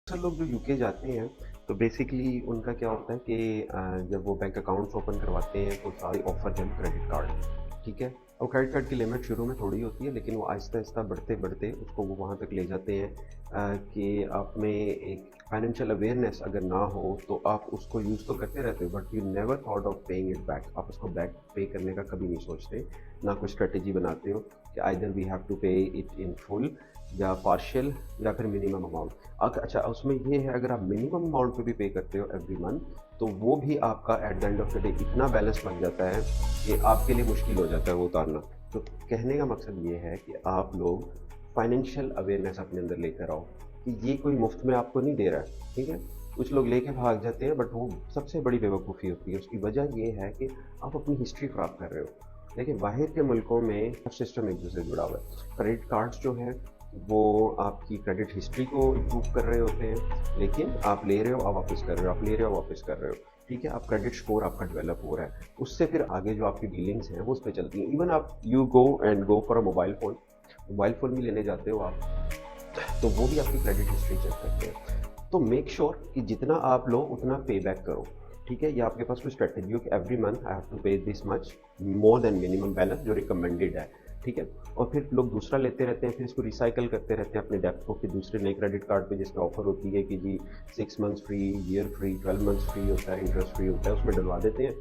अक्सर लोग जो यूके जाते हैं तो बेसिकली उनका क्या होता है कि जब वो बैंक अकाउंट्स ओपन करवाते हैं तो सारे ऑफर देम क्रेडिट कार्ड। ठीक है। और क्रेडिट कार्ड की लिमिट शुरू में थोड़ी होती है, लेकिन वो आहिस्ता आहिस्ता बढ़ते बढ़ते उसको वो वहाँ तक ले जाते हैं कि आप में एक फाइनेंशियल अवेयरनेस अगर ना हो तो आप उसको यूज़ तो करते रहते हो, but you never thought of paying it back. आप उसको बैक पे करने का कभी नहीं सोचते, ना कोई स्ट्रेटेजी बनाते हो कि आइदर वी हैव टू पे इट इन फुल या पार्शियल या फिर मिनिमम अमाउंट। अच्छा, उसमें ये है, अगर आप मिनिमम अमाउंट पे भी पे करते हो एवरी मंथ तो वो भी आपका at the end of the day इतना बैलेंस बन जाता है कि आपके लिए मुश्किल हो जाता है वो उतारना। तो कहने का मकसद ये है कि आप लोग फाइनेंशियल अवेयरनेस अपने अंदर लेकर आओ कि ये कोई मुफ्त में आपको नहीं दे रहा है। ठीक है। कुछ लोग लेके भाग जाते हैं, बट वो सबसे बड़ी बेवकूफ़ी होती है। उसकी वजह ये है कि आप अपनी हिस्ट्री ख़राब कर रहे हो। देखिए, बाहर के मुल्कों में सिस्टम एक दूसरे से जुड़ा हुआ है। क्रेडिट कार्ड्स जो हैं वो आपकी क्रेडिट हिस्ट्री को इम्प्रूव कर रहे होते हैं, लेकिन आप ले रहे हो, आप वापस कर रहे हो, आप ले रहे हो, वापस कर रहे हो। ठीक है। आप क्रेडिट स्कोर आपका डेवलप हो रहा है, उससे फिर आगे जो आपकी डीलिंग्स हैं वो उस पर चलती हैं। इवन आप you go for a mobile phone भी लेने जाते हो आप, तो वो भी आपकी क्रेडिट हिस्ट्री चेक करते हैं। तो मेक श्योर कि जितना आप लो उतना पे बैक करो। ठीक है। या आपके पास कोई स्ट्रेटेजी हो कि every month I have to pay this much more than minimum balance जो रिकमेंडेड है। ठीक है। और फिर लोग दूसरा लेते रहते हैं, फिर इसको रिसाइकल करते रहते हैं अपने डेप्थ को, फिर दूसरे नए क्रेडिट कार्ड पे जिसमें ऑफर होती है कि जी 6 months free, year free, 12 months free होता है, इंटरेस्ट फ्री होता है, उसमें डलवा देते हैं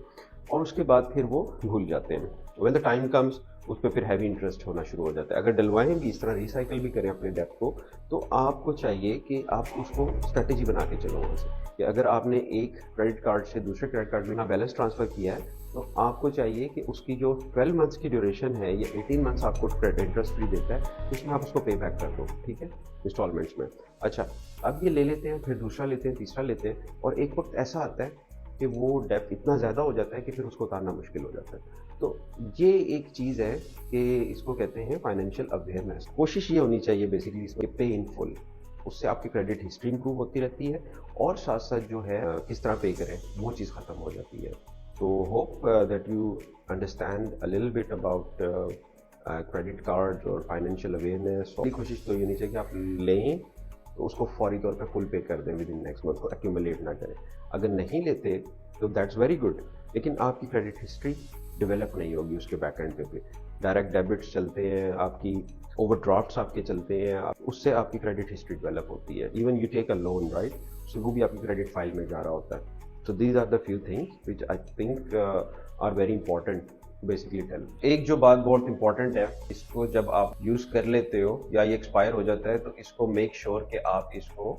और उसके बाद फिर वो भूल जाते हैं। व्हेन द टाइम कम्स उस पर फिर हैवी इंटरेस्ट होना शुरू हो जाता है। अगर डलवाएं भी, इस तरह रिसाइकल भी करें अपने डेप्थ को, तो आपको चाहिए कि आप उसको स्ट्रेटेजी बना के चलो वहाँ से। कि अगर आपने एक क्रेडिट कार्ड से दूसरे क्रेडिट कार्ड में ना बैलेंस ट्रांसफ़र किया है, तो आपको चाहिए कि उसकी जो 12 मंथ्स की ड्यूरेशन है या 18 मंथ्स आपको क्रेडिट इंटरेस्ट फ्री देता है, उसमें आप उसको पे बैक कर दो। ठीक है। इंस्टॉलमेंट्स में। अच्छा, अब ये ले लेते हैं, फिर दूसरा लेते हैं, तीसरा लेते हैं, और एक वक्त ऐसा आता है कि वो डेप्थ इतना ज़्यादा हो जाता है कि फिर उसको उतारना मुश्किल हो जाता है। तो ये एक चीज़ है कि इसको कहते हैं फाइनेंशियल अवेयरनेस। कोशिश ये होनी चाहिए बेसिकली इसमें पे इन फुल, उससे आपकी क्रेडिट हिस्ट्री इंप्रूव होती रहती है और साथ साथ जो है किस तरह पे करें वो चीज़ ख़त्म हो जाती है। तो hope that you understand a little bit about credit card और फाइनेंशियल अवेयरनेस। कोशिश तो ये नहीं चाहिए कि आप लें तो उसको फौरी तौर पे फुल पे कर दें विद इन नेक्स्ट मंथ, को एक्यूमुलेट ना करें। अगर नहीं लेते तो दैट्स वेरी गुड, लेकिन आपकी क्रेडिट हिस्ट्री डेवलप नहीं होगी उसके बैक एंड पे। डायरेक्ट डेबिट्स चलते हैं, आपकी ओवरड्राफ्ट्स आपके चलते हैं, उससे आपकी क्रेडिट हिस्ट्री डेवलप होती है। Even you take a loan, right, so वो भी आपकी क्रेडिट फाइल में जा रहा होता है। So these are the few things which I think are very important basically tell. एक जो बात बहुत इंपॉर्टेंट है, इसको जब आप यूज़ कर लेते हो या ये एक्सपायर हो जाता है तो इसको मेक श्योर कि आप इसको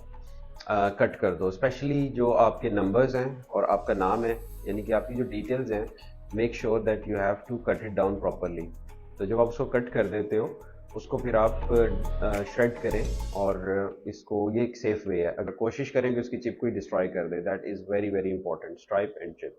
कट कर दो। स्पेशली जो आपके नंबर्स हैं और आपका नाम है, यानी कि आपकी जो डिटेल्स हैं, make sure that you have to cut it down properly. तो जब आप उसको कट कर देते हो उसको फिर आप श्रेड करें, और इसको, ये एक सेफ वे है। अगर कोशिश करें कि उसकी चिप को ही डिस्ट्रॉय कर दे, that is very very important, stripe and chip.